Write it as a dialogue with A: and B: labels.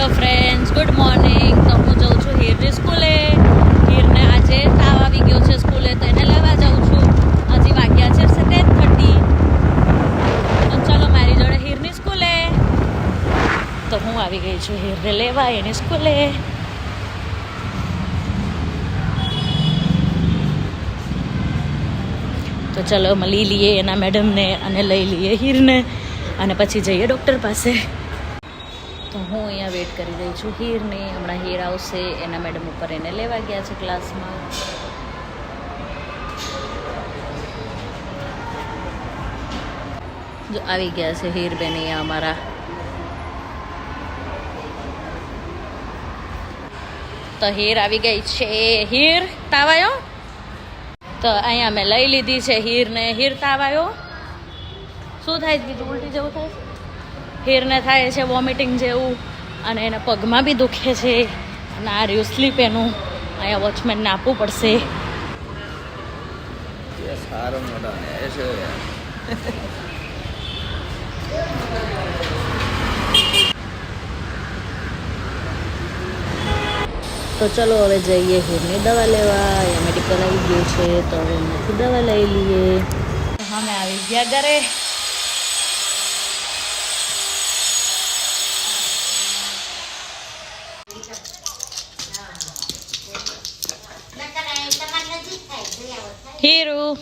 A: Hello friends, good morning. તો હું જાઉં છું હીરની સ્કૂલે. હીરને આજે તાવ આવી ગયો છે સ્કૂલે, તો એને લેવા જાઉં છું. હજી વાગ્યા છે 10:30. તો ચાલો મારી જોડે હીરની સ્કૂલે. તો હું આવી ગઈ છું હીરને લેવા એની સ્કૂલે. તો ચલો મળી લઈએ એના મેડમને અને લઈ લઈએ હીરને, અને પછી જઈએ ડૉક્ટર પાસે. તો હું અહીંયા વેઇટ કરી રહી છું હીરની. હમણાં હીર આવશે, એના મેડમ ઉપર એને લેવા ગયા છે ક્લાસમાં. જો આવી ગયા છે હીરબેન અહીંયા અમારા. તો હીર આવી ગઈ છે. હીર તાવ આવ્યો? તો અહીંયા મેં લઈ લીધી છે હીરને. હીર તાવ આવ્યો? શું થાય છે? બીજું ઉલટી જેવું થાય? હીરને થાય છે વોમિટિંગ જેવું, અને એના પગમાં બી દુખે છે. અને આ રહ્યું સ્લીપ એનું. અહીંયા વોચમેનને આપવું પડશે. તો ચલો હવે જઈએ હીરની દવા લેવા. અહીંયા મેડિકલ આવી ગયું છે, તો હવે એમાંથી દવા લઈ લઈએ. અમે આવી ગયા ઘરે. હીરું